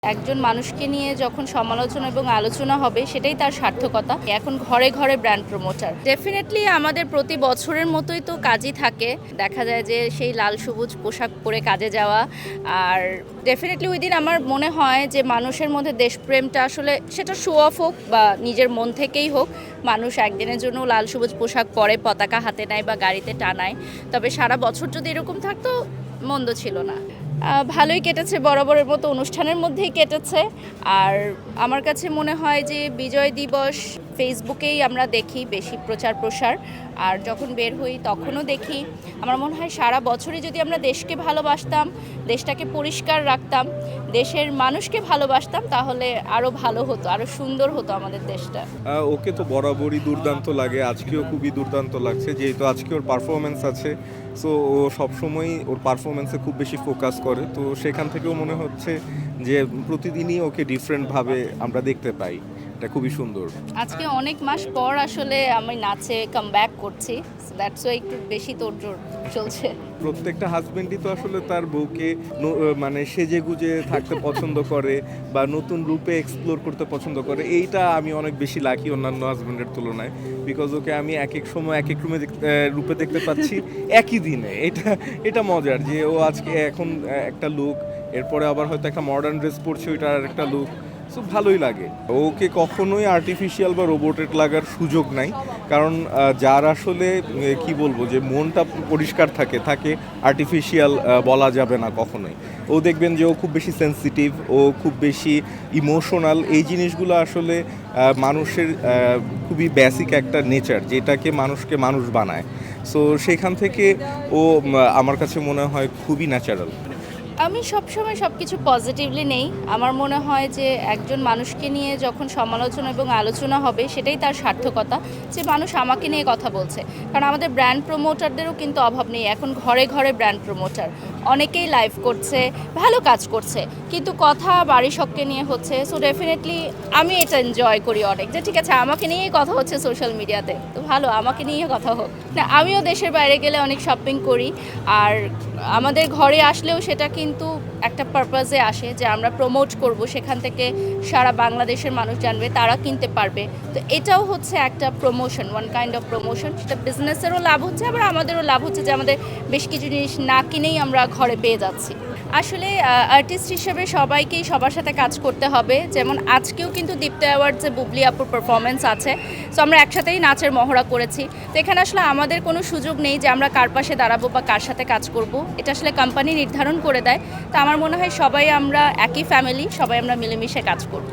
একজন মানুষকে নিয়ে যখন সমালোচনা এবং আলোচনা হবে সেটাই তার সার্থকতা। এখন ঘরে ঘরে ব্র্যান্ড প্রমোটার ডেফিনেটলি আমাদের প্রতি বছরের মতোই তো কাজই থাকে। দেখা যায় যে সেই লাল সবুজ পোশাক পরে কাজে যাওয়া, আর ডেফিনেটলি ওই দিন আমার মনে হয় যে মানুষের মধ্যে দেশপ্রেমটা আসলে সেটা শো অফ হোক বা নিজের মন থেকেই হোক, মানুষ একদিনের জন্য লাল সবুজ পোশাক পরে পতাকা হাতে নেয় বা গাড়িতে টানায়। তবে সারা বছর যদি এরকম থাকতো মন্দ ছিল না। ভালোই কেটেছে, বরাবরের মতো অনুষ্ঠানের মধ্যেই কেটেছে। আর আমার কাছে মনে হয় যে বিজয় দিবস ফেসবুকেই আমরা দেখি বেশি প্রচার প্রসার, আর যখন বের হই তখনও দেখি। আমার মনে হয় সারা বছরই যদি আমরা দেশকে ভালোবাসতাম, দেশটাকে পরিষ্কার রাখতাম, দেশের মানুষকে ভালোবাসতাম, তাহলে আরও ভালো হতো, আরও সুন্দর হতো আমাদের দেশটা। ওকে তো বরাবরই দুর্দান্ত লাগে, আজকেও খুবই দুর্দান্ত লাগছে, যেহেতু আজকে ওর পারফরমেন্স আছে। সো ও সবসময়ই ওর পারফরমেন্সে খুব বেশি ফোকাস করে, তো সেখান থেকেও মনে হচ্ছে যে প্রতিদিনই ওকে ডিফারেন্টভাবে আমরা দেখতে পাই। এটা খুবই সুন্দর। আজকে অনেক মাস পর আসলে আমি নাচে কাম ব্যাক করছি, দ্যাটস ওয়াই একটু বেশি তোড়জোড় চলছে। প্রত্যেকটা হাজবেন্ডই তো আসলে তার বউকে মানে সেজে গুজে থাকতে পছন্দ করে বা নতুন রূপে এক্সপ্লোর করতে পছন্দ করে। এইটা আমি অনেক বেশি লাকি অন্যান্য হাজবেন্ডের তুলনায়, বিকজ ওকে আমি এক এক সময় এক এক রূপে দেখতে পাচ্ছি একই দিনে। এটা মজার যে ও আজকে এখন একটা লুক, এরপরে আবার হয়তো একটা মডার্ন ড্রেস পরছে, ওইটার আর একটা লুক। সো ভালোই লাগে। ওকে কখনোই আর্টিফিশিয়াল বা রোবটেড লাগার সুযোগ নাই, কারণ যার আসলে কি বলবো যে মনটা পরিষ্কার থাকে আর্টিফিশিয়াল বলা যাবে না কখনোই। ও দেখবেন যে ও খুব বেশি সেন্সিটিভ, ও খুব বেশি ইমোশনাল। এই জিনিসগুলো আসলে মানুষের খুবই বেসিক একটা নেচার, যেটাকে মানুষকে মানুষ বানায়। সো সেখান থেকে ও আমার কাছে মনে হয় খুবই ন্যাচারাল। আমি সবসময় সব কিছু পজিটিভলি নেই। আমার মনে হয় যে একজন মানুষকে নিয়ে যখন সমালোচনা এবং আলোচনা হবে সেটাই তার সার্থকতা, যে মানুষ আমাকে নিয়ে কথা বলছে। কারণ আমাদের ব্র্যান্ড প্রমোটারদেরও কিন্তু অভাব নেই, এখন ঘরে ঘরে ব্র্যান্ড প্রমোটার, অনেকেই লাইভ করছে, ভালো কাজ করছে, কিন্তু কথা বাড়ি সবকে নিয়ে হচ্ছে। সো ডেফিনেটলি আমি এটা এনজয় করি অনেক, যে ঠিক আছে আমাকে নিয়েই কথা হচ্ছে সোশ্যাল মিডিয়াতে, তো ভালো, আমাকে নিয়ে কথা হোক না। আমিও দেশের বাইরে গেলে অনেক শপিং করি, আর আমাদের ঘরে আসলেও সেটা কিন্তু একটা পারপাসে আসে যে আমরা প্রমোট করব, সেখান থেকে সারা বাংলাদেশের মানুষ জানবে, তারা কিনতে পারবে। তো এটাও হচ্ছে একটা promotion, one kind of promotion. সেটা বিজনেসেরও লাভ হচ্ছে, আবার আমাদেরও লাভ হচ্ছে যে আমাদের বেশ কিছু জিনিস না কিনেই আমরা ঘরে পেয়ে যাচ্ছি। আসলে আর্টিস্ট হিসেবে সবাইকেই সবার সাথে কাজ করতে হবে। যেমন আজকেও কিন্তু দীপ্ত অ্যাওয়ার্ডসে বুবলি আপুর পারফরমেন্স আছে, সো আমরা একসাথেই নাচের মহড়া করেছি। তো এখানে আসলে আমাদের কোনো সুযোগ নেই যে আমরা কার পাশে দাঁড়াবো বা কার সাথে কাজ করব, এটা আসলে কোম্পানি নির্ধারণ করে দেয়। তো আমার মনে হয় সবাই আমরা একই ফ্যামিলি, সবাই আমরা মিলেমিশে কাজ করব।